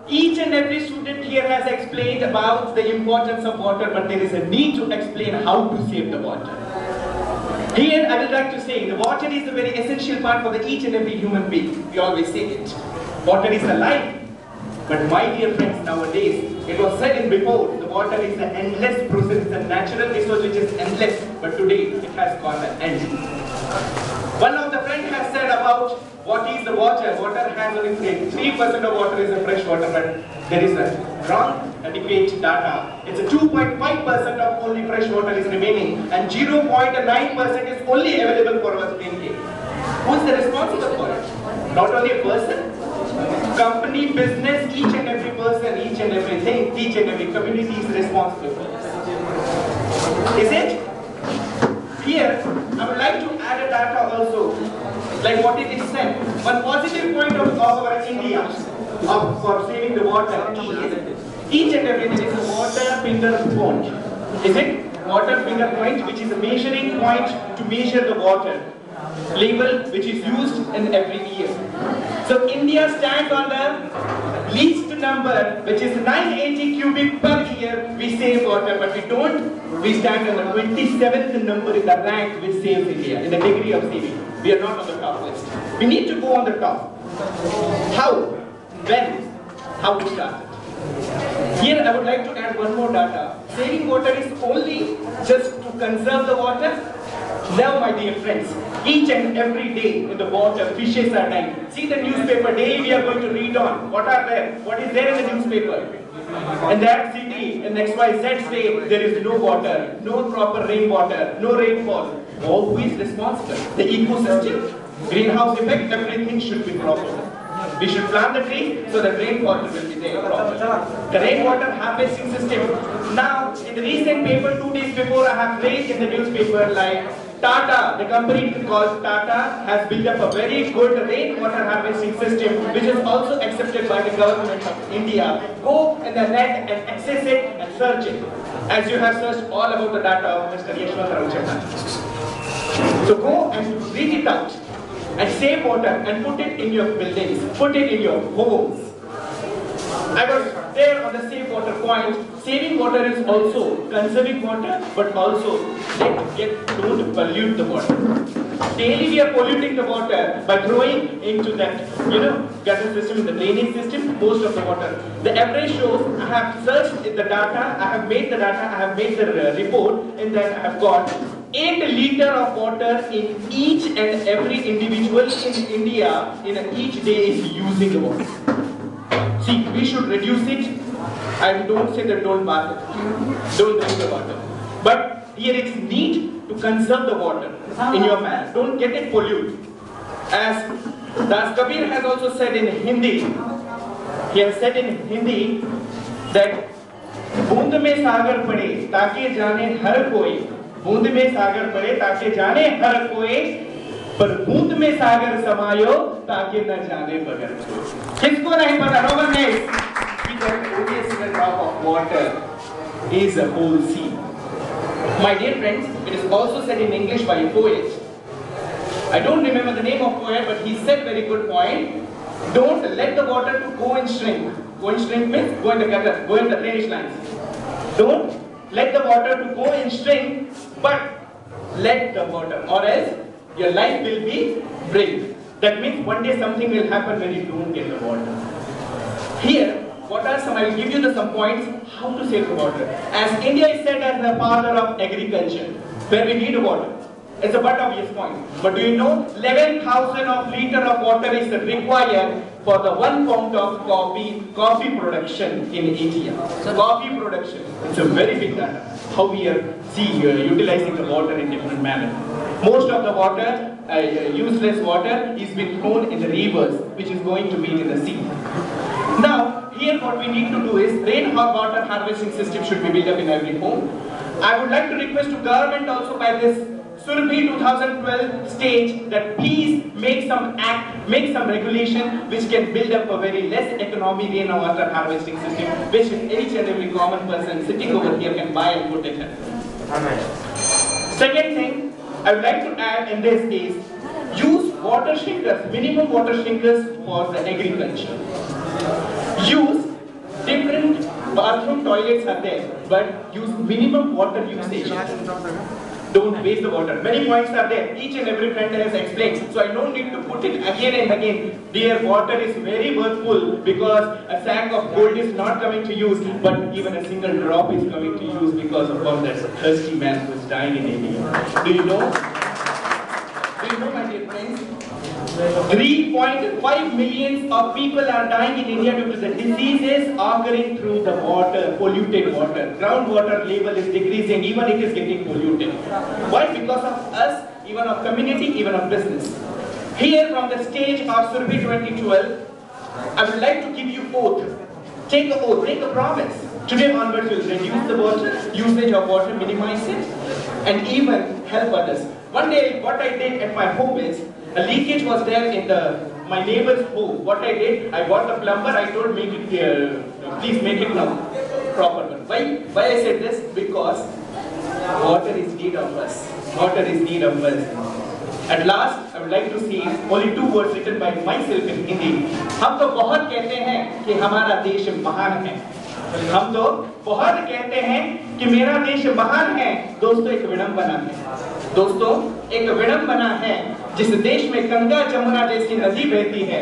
Each and every student here has explained about the importance of water, but there is a need to explain how to save the water. Here I would like to say, the water is the very essential part for each and every human being. We always say it. Water is the life. But my dear friends, nowadays, it was said in before, the water is an endless process, it's a natural resource which is endless, but today it has got an end. One of the friends has said about what is the water. Water has only 3% of water is a fresh water, but there is a wrong adequate data. It's a 2.5% of only fresh water is remaining, and 0.9% is only available for us drinking. Who is the responsible for it? Not only a person, company, business, each and every person, each and everything, each and every community is responsible for this. Is it? Here, I would like to add a data also, like what it is said. One positive point of our India for saving the water is each and everything is a water finger point. Is it? Water finger point, which is a measuring point to measure the water label, which is used in every year. So India stands on the least number, which is 980 cubic per year we save water, but we stand on the 27th number in the rank which saves India, in the degree of saving. We are not on the top list. We need to go on the top. How? When? How to start it? Here I would like to add one more data. Saving water is only just to conserve the water. Now, my dear friends, each and every day in the water, fishes are dying. See the newspaper, daily we are going to read on. What is there in the newspaper? In that city, in XYZ state, there is no water, no proper rainwater, no rainfall. Who is responsible? The ecosystem, greenhouse effect, everything should be proper. We should plant the tree so that rainwater will be there properly. The rainwater harvesting system. Now, in the recent paper, 2 days before, I have read in the newspaper like Tata, the company called Tata, has built up a very good rainwater harvesting system, which is also accepted by the government of India. Go in the net and access it and search it, as you have searched all about the data of Mr. Yashwant Ravichandran. So go and read it out and save water and put it in your buildings, put it in your homes. I was there on the save water point. Saving water is also conserving water, but also don't pollute the water. Daily we are polluting the water by throwing into that, gutter system, the drainage system, most of the water. The average shows, I have searched the data, I have made the data, I have made the report, and then I have got 8 liters of water in each and every individual in India in each day is using the water. See, we should reduce it. I don't say that don't bath it, don't drink the water. But here it's need to conserve the water in your manner. Don't get it polluted. As Das Kabir has also said in Hindi, he has said in Hindi that बूंद में सागर पड़े ताकि जाने हर कोई, बूंद में सागर पड़े ताकि जाने हर कोई, पर बूंद में सागर समायो ताकि न जाने बगर कोई. किसको नहीं पता? No one knows that only a single drop of water is a whole sea. My dear friends, it is also said in English by a poet. I don't remember the name of poet, but he said very good point. Don't let the water to go and shrink. Go and shrink means go in the gutter, go in the drainage lines. Don't let the water to go and shrink, but let the water, or else your life will be break. That means one day something will happen when you don't get the water. Here, what are some? I will give you some points how to save the water. As India is said as the father of agriculture, where we need water. It's a but obvious point. But do you know 11,000 of liter of water is required for the 1 pound of coffee production in India. Coffee production. It's a very big data. How we are utilizing the water in different manner. Most of the water, useless water, is being thrown in the rivers, which is going to meet in the sea. Now, here what we need to do is rainwater harvesting system should be built up in every home. I would like to request to government also by this Surabhi 2012 stage that please make some act, make some regulation which can build up a very less economy rainwater harvesting system which each and every common person sitting over here can buy and put it in. Second thing I would like to add in this is use water shrinkers, minimum water shrinkers for the agriculture. Use bathroom, toilets are there, but use minimum water usage. Don't waste the water. Many points are there. Each and every friend has explained. So I don't need to put it again and again. Dear, water is very worthful because a sack of gold is not coming to use, but even a single drop is coming to use because of all that thirsty man who is dying in India. Do you know? Do you know, my dear friends? 3.5 million of people are dying in India due to the diseases occurring through the water, polluted water. Groundwater level is decreasing, even it is getting polluted. Why? Because of us, even of community, even of business. Here from the stage of Surbhi 2012, I would like to give you oath. Take an oath, take a promise. Today onwards we will reduce the water, usage of water, minimize it, and even help others. One day what I did at my home is, a leakage was there in my neighbor's home. What I did, I got the plumber, I told make it please make it now proper one. Why I said this? Because water is need of us. Water is need of us. At last, I would like to see only 2 words written by myself in Hindi. हम तो बहुत कहते हैं कि हमारा देश महान है. हम तो बहुत कहते हैं कि मेरा देश महान है. दोस्तों, एक विडंबना है. दोस्तों, एक विडंबना है. जिस देश में गंगा जमुना जैसी नदी बहती है,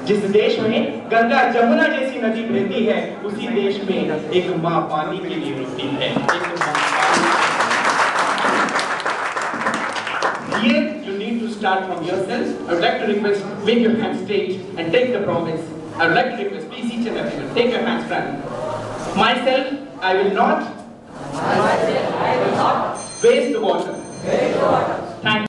जिस देश में गंगा जमुना जैसी नदी बहती है, उसी देश में एक माँ पानी के लिए रोती है. Here you need to start from yourself. I would like to request, make your hands straight and take the promise. I would like to request, please each and everyone, take your hands front. Myself, I will not waste the water. Thank you.